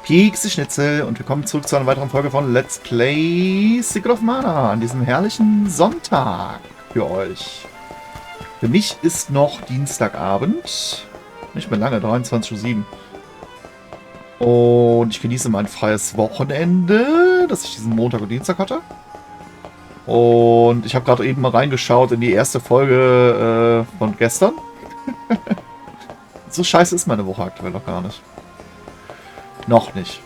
Piekse Schnitzel und willkommen zurück zu einer weiteren Folge von Let's Play Secret of Mana an diesem herrlichen Sonntag für euch. Für mich ist noch Dienstagabend, nicht mehr lange, 23:07 Uhr. Und ich genieße mein freies Wochenende, das ich diesen Montag und Dienstag hatte. Und ich habe gerade eben mal reingeschaut in die erste Folge von gestern. So scheiße ist meine Woche aktuell noch gar nicht. Noch nicht.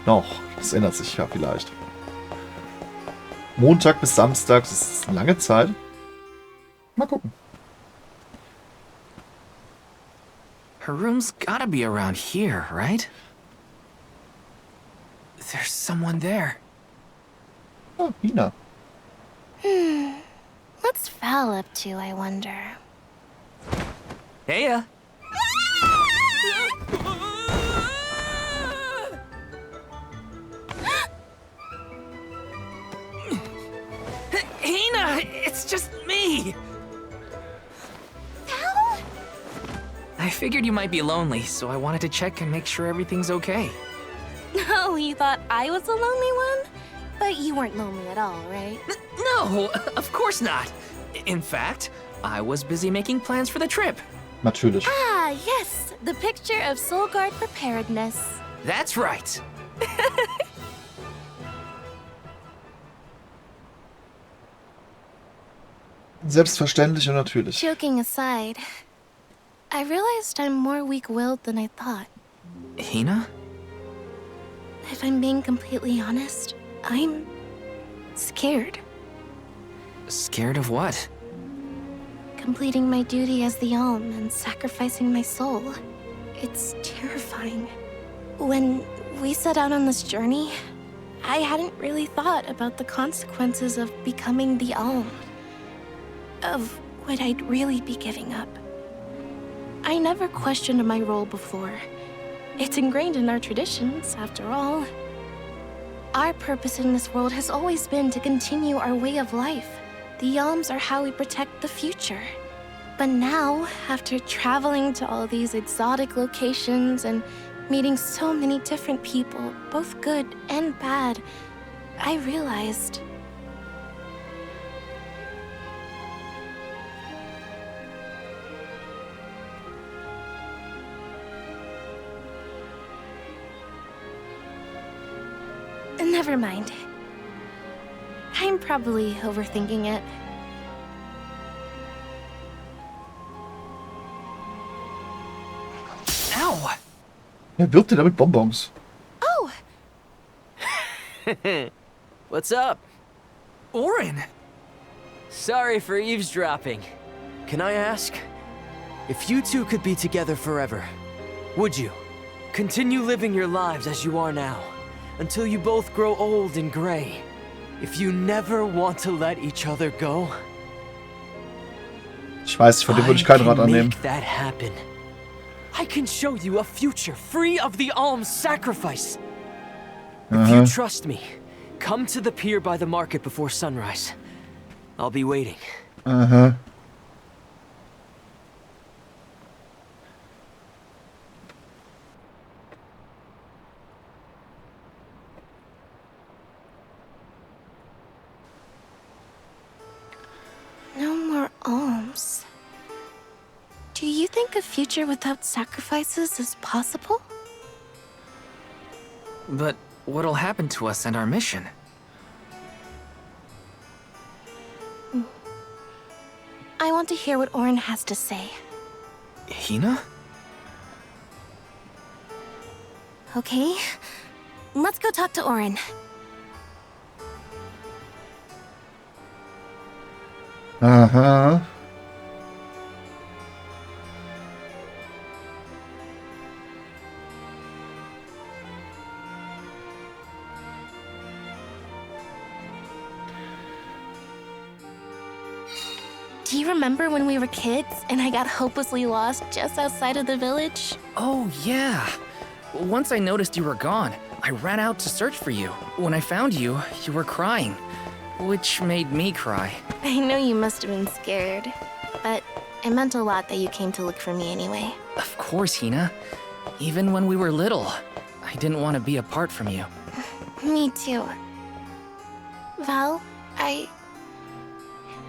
Noch. Das ändert sich ja vielleicht. Montag bis Samstag, das ist eine lange Zeit. Mal gucken. Her room's gotta be around here, right? There's someone there. Oh, Hina. What's Val up to, I wonder? Heya! Hina! It's just me! Val? I figured you might be lonely, so I wanted to check and make sure everything's okay. Oh, you thought I was the lonely one? But you weren't lonely at all, right? No, of course not. In fact, I was busy making plans for the trip. Natürlich. Ah, yes. The picture of Soul Guard preparedness. That's right. Selbstverständlich und natürlich. Joking aside, I realized I'm more weak-willed than I thought. Hina? If I'm being completely honest, I'm scared. Scared of what? Completing my duty as the Alm and sacrificing my soul. It's terrifying. When we set out on this journey, I hadn't really thought about the consequences of becoming the Alm. Of what I'd really be giving up. I never questioned my role before. It's ingrained in our traditions, after all. Our purpose in this world has always been to continue our way of life. The Alms are how we protect the future. But now, after traveling to all these exotic locations and meeting so many different people, both good and bad, I realized... Never mind. I'm probably overthinking it. Ow! Er wirbt damit Bonbons. Oh! What's up? Orin! Sorry for eavesdropping. Can I ask? If you two could be together forever, would you? Continue living your lives as you are now, until you both grow old and gray. If you never want to let each other go, Ich weiß, von dem würde ich keinen Rat annehmen. make that happen. I can show you a future free of the Alm's sacrifice. If you trust me, come to the pier by the market before sunrise. I'll be waiting. Aha. No more alms. Do you think a future without sacrifices is possible? But what'll happen to us and our mission? I want to hear what Orin has to say. Hina? Okay? Let's go talk to Orin. Aha. Do you remember when we were kids and I got hopelessly lost just outside of the village? Oh, yeah. Once I noticed you were gone, I ran out to search for you. When I found you, you were crying, which made me cry. I know you must have been scared, but it meant a lot that you came to look for me anyway. Of course, Hina. Even when we were little, I didn't want to be apart from you. Me too. Val,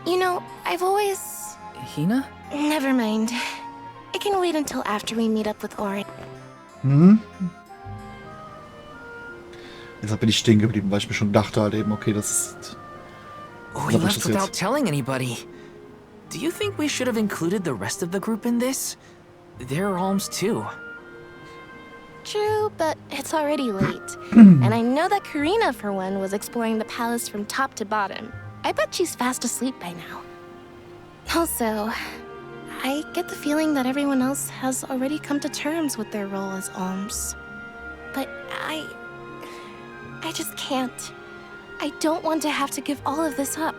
You know, I've always... Hina? Never mind. I can wait until after we meet up with Orin. Deshalb bin ich stehen geblieben, weil ich mir schon dachte halt eben, okay, das ist... We left without telling anybody. Do you think we should have included the rest of the group in this? They're alms too. True, but it's already late. And I know that Karina, for one, was exploring the palace from top to bottom. I bet she's fast asleep by now. Also, I get the feeling that everyone else has already come to terms with their role as alms. But I just can't. I don't want to have to give all of this up.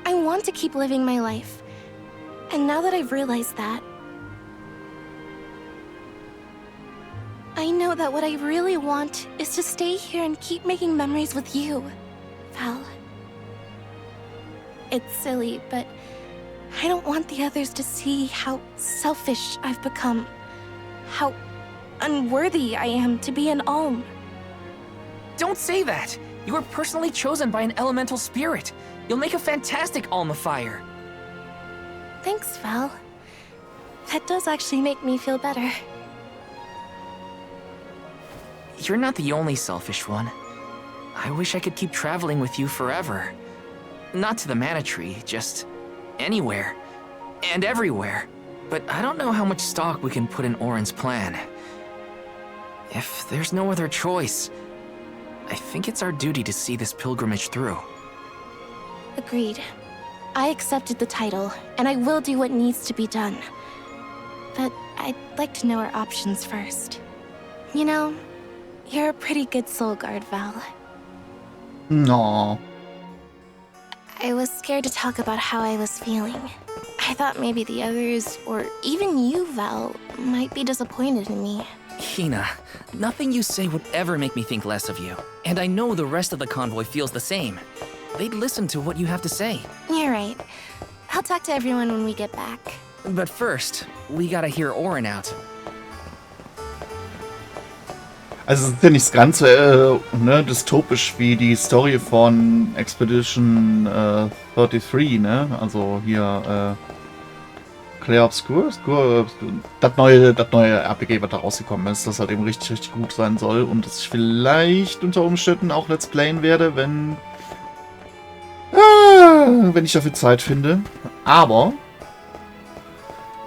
I want to keep living my life. And now that I've realized that, I know that what I really want is to stay here and keep making memories with you, Val. It's silly, but I don't want the others to see how selfish I've become. How unworthy I am to be an alm. Don't say that! You were personally chosen by an elemental spirit. You'll make a fantastic almifier. Thanks, Val. That does actually make me feel better. You're not the only selfish one. I wish I could keep traveling with you forever. Not to the Mana Tree, just anywhere. And everywhere. But I don't know how much stock we can put in Orin's plan. If there's no other choice, I think it's our duty to see this pilgrimage through. Agreed. I accepted the title, and I will do what needs to be done. But I'd like to know our options first. You know, you're a pretty good soul guard, Val. No. I was scared to talk about how I was feeling. I thought maybe the others, or even you, Val, might be disappointed in me. Hina, nothing you say would ever make me think less of you. And I know the rest of the convoy feels the same. They'd listen to what you have to say. You're right. I'll talk to everyone when we get back. But first, we gotta hear Orin out. Also es ist ja nicht das Ganze dystopisch wie die Story von Expedition 33, ne? Also hier Clair Obscur, das neue RPG, was da rausgekommen ist, das halt eben richtig, richtig gut sein soll und das ich vielleicht unter Umständen auch Let's Playen werde, wenn ich dafür Zeit finde. Aber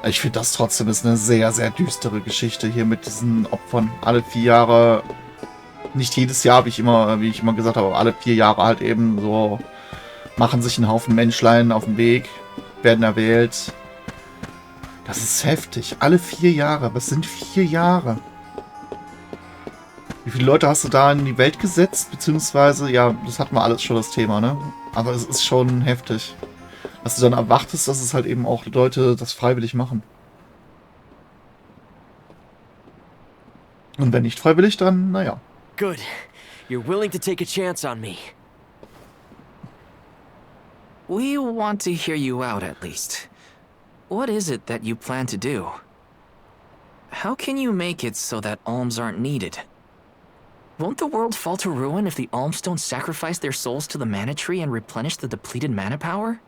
ich finde das trotzdem ist eine sehr, sehr düstere Geschichte hier mit diesen Opfern. Alle 4 Jahre, nicht jedes Jahr, wie ich immer gesagt habe, aber alle 4 Jahre halt eben so machen sich ein Haufen Menschlein auf den Weg, werden erwählt. Das ist heftig. Alle 4 Jahre. Was sind 4 Jahre? Wie viele Leute hast du da in die Welt gesetzt? Beziehungsweise, ja, das hatten wir alles schon das Thema, ne? Aber es ist schon heftig. Dass du dann erwartest, dass es halt eben auch Leute das freiwillig machen. Und wenn nicht freiwillig, dann, naja. Good. You're willing to take a chance on me. We want to hear you out at least. What is it that you plan to do? How can you make it so that alms aren't needed? Won't the world fall to ruin if the alms don't sacrifice their souls to the Mana Tree and replenish the depleted mana power?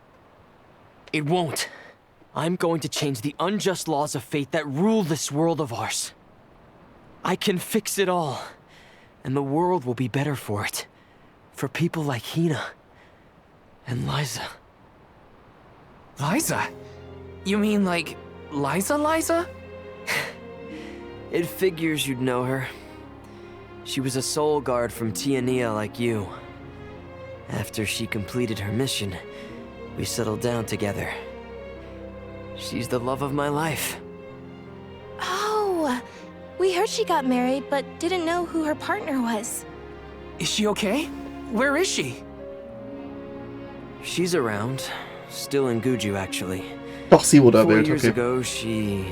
It won't. I'm going to change the unjust laws of fate that rule this world of ours. I can fix it all, and the world will be better for it. For people like Hina and Liza. Liza? You mean like Liza? It figures you'd know her. She was a soul guard from Tiania like you. After she completed her mission, we settled down together. She's the love of my life. Oh, we heard she got married, but didn't know who her partner was. Is she okay? Where is she? She's around. Still in Guju, actually. Doch, sie wurde 4 erwählt, years okay. ago, she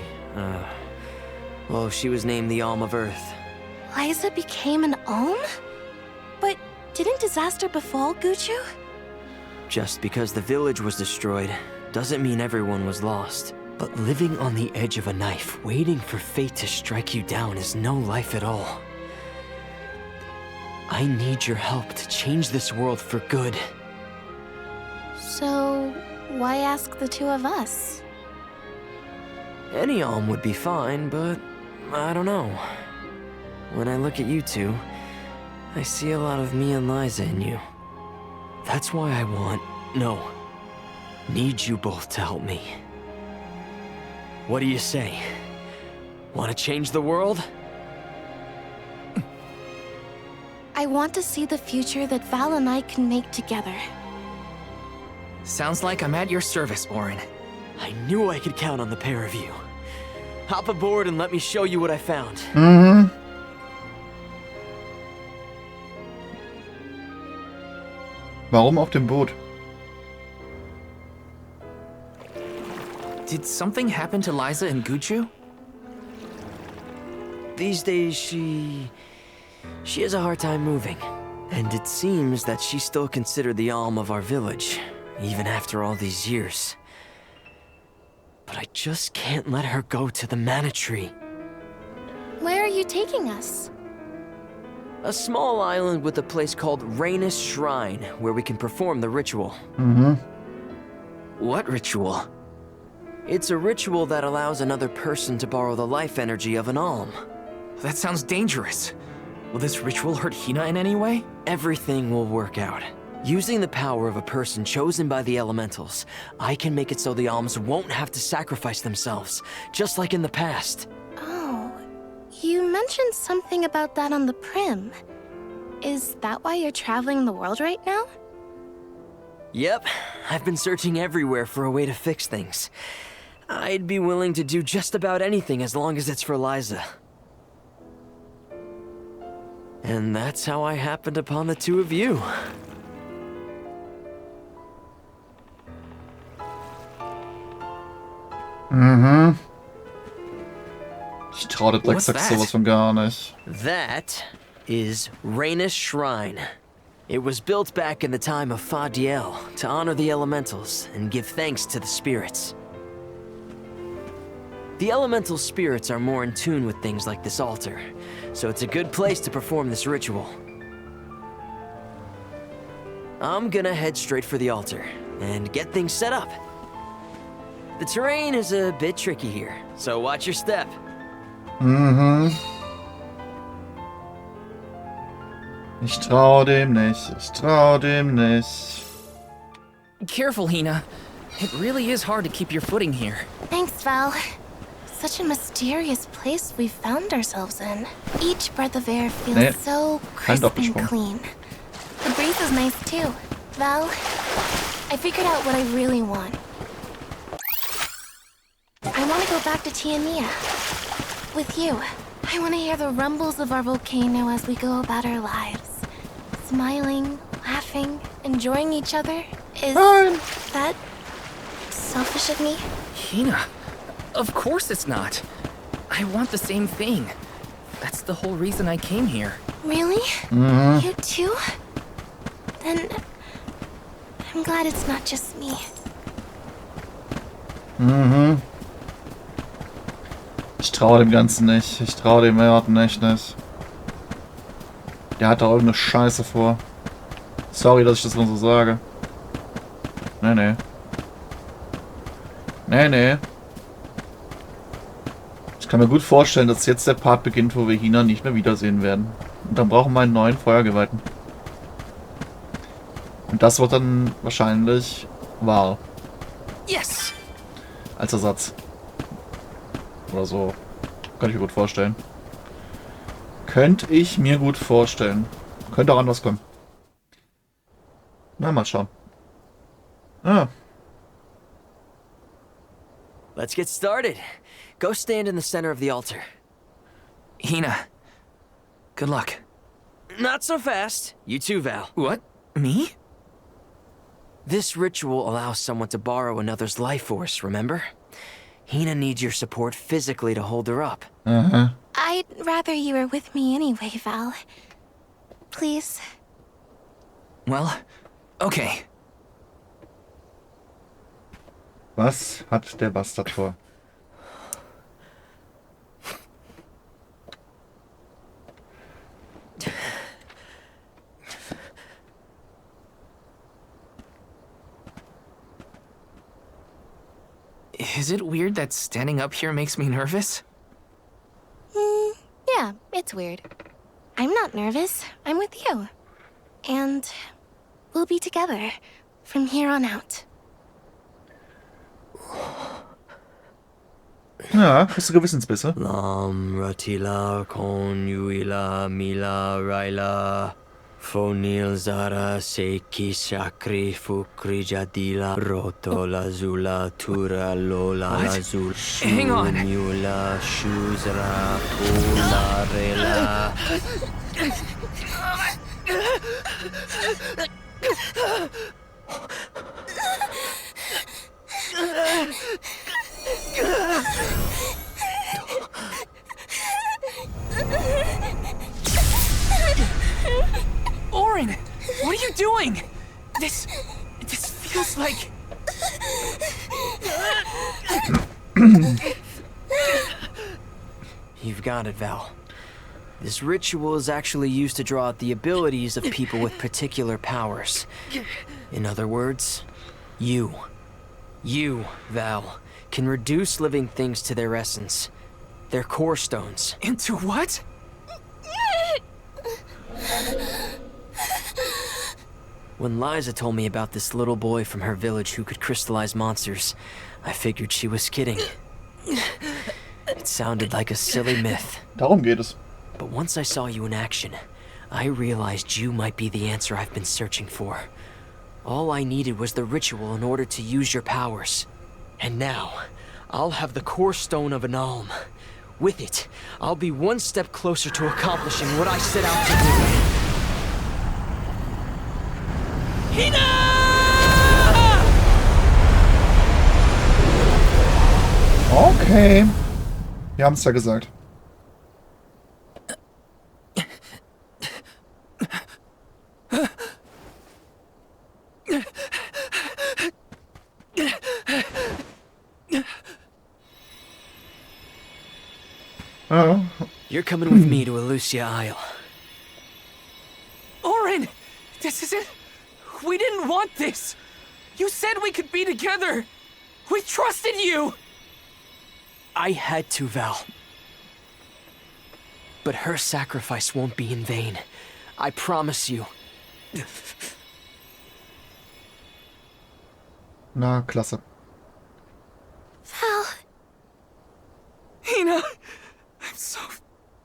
was named the Alm of Earth. Liza became an alm? But didn't disaster befall Guju? Just because the village was destroyed doesn't mean everyone was lost. But living on the edge of a knife, waiting for fate to strike you down is no life at all. I need your help to change this world for good. So, why ask the two of us? Any alm would be fine, but I don't know. When I look at you two, I see a lot of me and Liza in you. That's why I need you both to help me. What do you say? Want to change the world? I want to see the future that Val and I can make together. Sounds like I'm at your service, Orin. I knew I could count on the pair of you. Hop aboard and let me show you what I found. Mhm. Warum auf dem Boot? Did something happen to Liza and Guchu? These days, she has a hard time moving. And it seems that she's still considered the alm of our village, even after all these years. But I just can't let her go to the mana tree. Where are you taking us? A small island with a place called Rainus Shrine, where we can perform the ritual. Mhm. What ritual? It's a ritual that allows another person to borrow the life energy of an alm. That sounds dangerous. Will this ritual hurt Hina in any way? Everything will work out. Using the power of a person chosen by the elementals, I can make it so the alms won't have to sacrifice themselves, just like in the past. Oh, you mentioned something about that on the Prim. Is that why you're traveling the world right now? Yep, I've been searching everywhere for a way to fix things. I'd be willing to do just about anything as long as it's for Liza. And that's how I happened upon the two of you. Mhm. Ich trau der What's Drecksack that? sowas von gar nicht. That is Rainus Shrine. It was built back in the time of Fadiel to honor the elementals and give thanks to the spirits. The elemental spirits are more in tune with things like this altar, so it's a good place to perform this ritual. I'm gonna head straight for the altar and get things set up. The terrain is a bit tricky here, so watch your step. Mhm. Ich trau dem nicht. Ich trau dem nicht. Careful, Hina. It really is hard to keep your footing here. Thanks, Val. Such a mysterious place we found ourselves in. Each breath of air feels Nee, so kein crisp and Doppelsprung. clean. The breeze is nice too. Val, I figured out what I really want. I want to go back to Tiania. With you. I want to hear the rumbles of our volcano as we go about our lives. Smiling, laughing, enjoying each other. Is that selfish of me? Hina, of course it's not. I want the same thing. That's the whole reason I came here. Really? Mhm. You too? Then I'm glad it's not just me. Mhm. Ich trau dem Ganzen nicht. Ich trau dem Mörden echt nicht. Der hat da irgendeine Scheiße vor. Sorry, dass ich das mal so sage. Nee. Ich kann mir gut vorstellen, dass jetzt der Part beginnt, wo wir Hina nicht mehr wiedersehen werden. Und dann brauchen wir einen neuen Feuergeweihten. Und das wird dann wahrscheinlich wahr. Yes! Als Ersatz. Oder so. Kann ich mir gut vorstellen. Könnte ich mir gut vorstellen. Könnte auch anders kommen. Na, mal schauen. Ah. Let's get started. Go stand in the center of the altar. Hina, good luck. Not so fast. You too, Val. What? Me? This ritual allows someone to borrow another's life force, remember? Hina needs your support physically to hold her up. Aha. I'd rather you were with me anyway, Val. Please. Well, okay. Was hat der Bastard vor? Is it weird that standing up here makes me nervous? Yeah, it's weird. I'm not nervous. I'm with you. And we'll be together from here on out. Ja, hast du Gewissensbisse? Lam Ratila Konyuila Mila Raila Fonil Zara Seki Shakri Fukri Jadila Roto Lazula Tura Lola What? Lazul Hang on. Mula Shuzra Pula Rela. Orin, what are you doing? This feels like... You've got it, Val. This ritual is actually used to draw out the abilities of people with particular powers. In other words, you, Val, can reduce living things to their essence, their core stones. Into what? When Liza told me about this little boy from her village who could crystallize monsters, I figured she was kidding. It sounded like a silly myth. Darum geht es. But once I saw you in action, I realized you might be the answer I've been searching for. All I needed was the ritual in order to use your powers. And now, I'll have the core stone of an alm. With it, I'll be one step closer to accomplishing what I set out to do. Hina! Okay. Wir haben es ja gesagt. Oh. You're coming with me to Elusia Isle. Orin, this isn't... We didn't want this. You said we could be together. We trusted you. I had to, Val. But her sacrifice won't be in vain. I promise you. Na, klasse. Val, Hina, I'm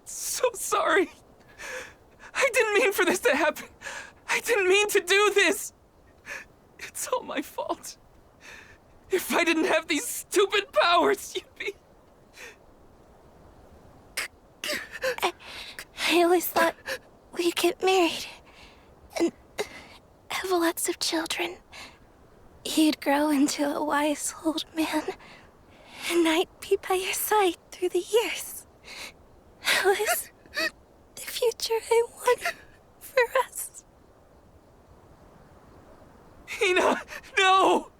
so sorry. I didn't mean for this to happen. I didn't mean to do this. It's all my fault. If I didn't have these stupid powers, you'd be... I always thought we'd get married and have lots of children. You'd grow into a wise old man, and I'd be by your side through the years. That was the future I wanted for us. Hina, no!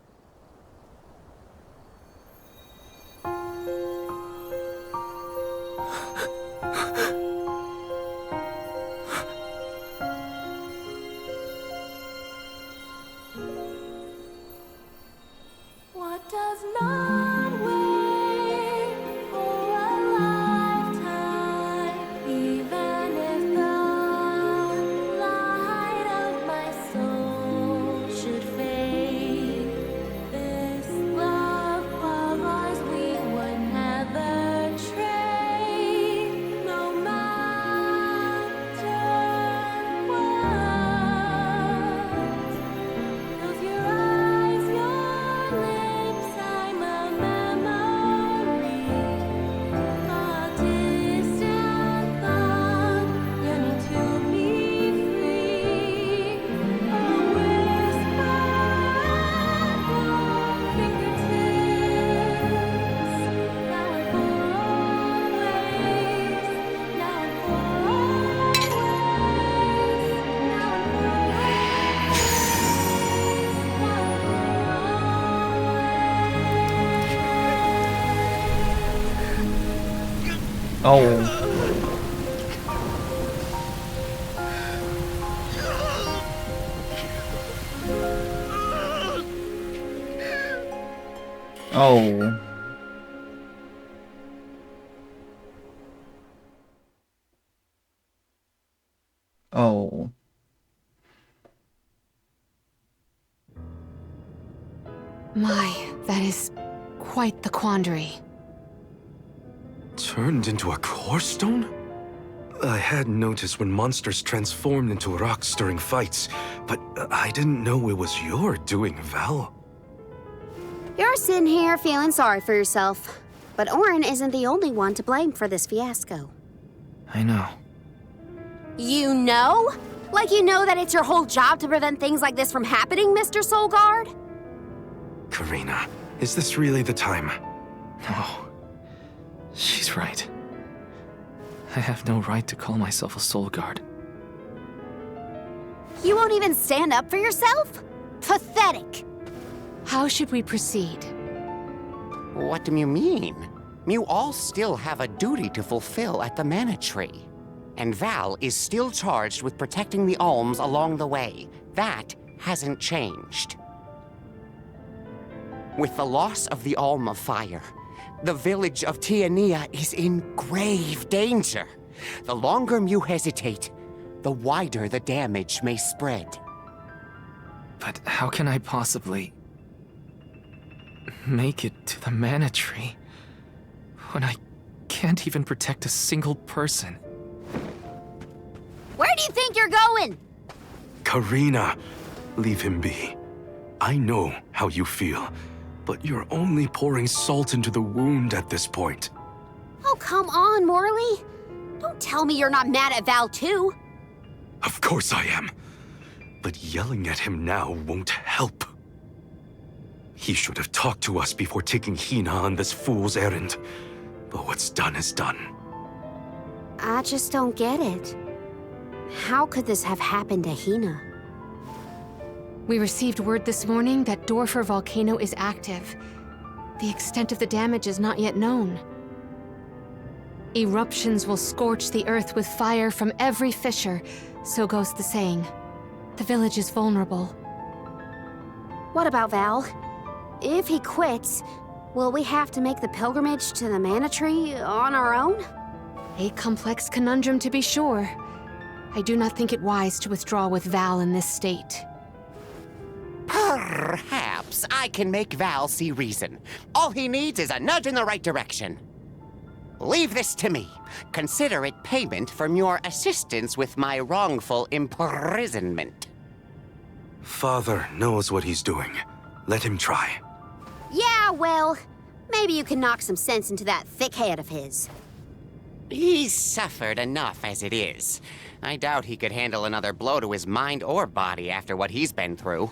What does not wait for a lifetime, even if the light of my soul should fade? This love of ours we would never trade, no matter what. Close your eyes, your lips, I'm a memory, a distant thought, yearning to be free, a whisper at your fingertips, now and for always, now and for always, now and for Oh. Oh. Oh. My, that is quite the quandary. Turned into a core stone? I had noticed when monsters transformed into rocks during fights, but I didn't know it was your doing, Val. You're sitting here feeling sorry for yourself. But Orin isn't the only one to blame for this fiasco. I know. You know? Like you know that it's your whole job to prevent things like this from happening, Mr. Soulguard? Karina, is this really the time? No. She's right. I have no right to call myself a soul guard. You won't even stand up for yourself? Pathetic. How should we proceed? What do you mean? You all still have a duty to fulfill at the Mana Tree. And Val is still charged with protecting the alms along the way. That hasn't changed. With the loss of the Alm of Fire, the village of Tiania is in grave danger. The longer you hesitate, the wider the damage may spread. But how can I possibly make it to the Mana Tree when I can't even protect a single person? Where do you think you're going? Karina, leave him be. I know how you feel, but you're only pouring salt into the wound at this point. Oh, come on, Morley. Don't tell me you're not mad at Val, too. Of course I am. But yelling at him now won't help. He should have talked to us before taking Hina on this fool's errand. But what's done is done. I just don't get it. How could this have happened to Hina? We received word this morning that Dorfer Volcano is active. The extent of the damage is not yet known. Eruptions will scorch the earth with fire from every fissure, so goes the saying. The village is vulnerable. What about Val? If he quits, will we have to make the pilgrimage to the Mana Tree on our own? A complex conundrum to be sure. I do not think it wise to withdraw with Val in this state. Perhaps I can make Val see reason. All he needs is a nudge in the right direction. Leave this to me. Consider it payment from your assistance with my wrongful imprisonment. Father knows what he's doing. Let him try. Yeah, well, maybe you can knock some sense into that thick head of his. He's suffered enough as it is. I doubt he could handle another blow to his mind or body after what he's been through.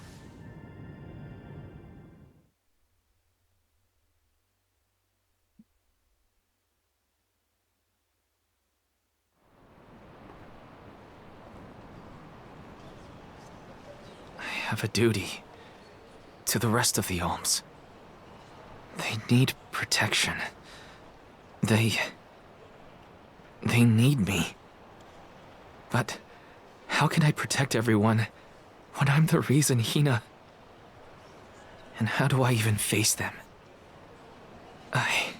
I have a duty to the rest of the alms. They need protection. They need me. But how can I protect everyone when I'm the reason Hina... And how do I even face them? I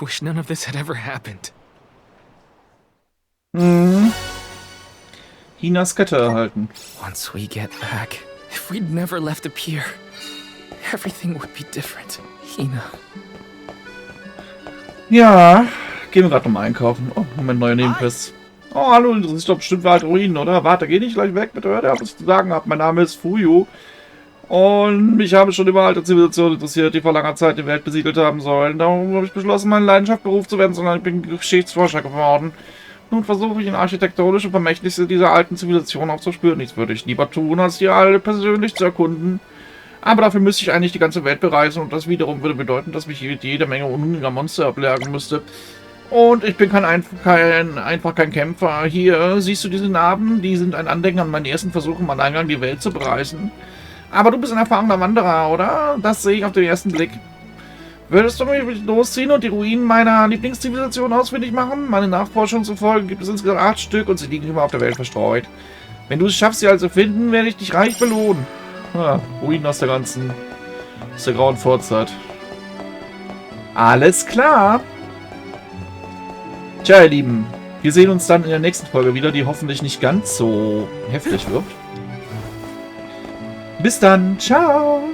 wish none of this had ever happened. Hinas Kette erhalten. Once we get back, if we'd never left the pier, everything would be different. Hina. Ja, gehen wir gerade nochmal einkaufen. Oh, Moment, neuer Nebenquest. Oh, hallo, das ist doch bestimmt alte Ruinen, oder? Warte, geh nicht gleich weg, bitte hört ihr, was ich zu sagen habe. Mein Name ist Fuyu. Und mich habe schon immer alte Zivilisationen interessiert, die vor langer Zeit die Welt besiedelt haben sollen. Darum habe ich beschlossen, meine Leidenschaft Beruf zu werden, sondern ich bin Geschichtsforscher geworden. Nun versuche ich in architektonische Vermächtnisse dieser alten Zivilisation aufzuspüren. Nichts würde ich lieber tun, als die alle persönlich zu erkunden. Aber dafür müsste ich eigentlich die ganze Welt bereisen und das wiederum würde bedeuten, dass mich jede Menge unruhiger Monster ablernen müsste. Und ich bin einfach kein Kämpfer. Hier, siehst du diese Narben? Die sind ein Andenken an meinen ersten Versuch, im Alleingang die Welt zu bereisen. Aber du bist ein erfahrener Wanderer, oder? Das sehe ich auf den ersten Blick. Würdest du mich losziehen und die Ruinen meiner Lieblingszivilisation ausfindig machen? Meine Nachforschung zufolge gibt es insgesamt 8 Stück und sie liegen immer auf der Welt verstreut. Wenn du es schaffst, sie also finden, werde ich dich reich belohnen. Ruinen aus der grauen Vorzeit. Alles klar. Tja, ihr Lieben. Wir sehen uns dann in der nächsten Folge wieder, die hoffentlich nicht ganz so heftig wird. Bis dann. Ciao.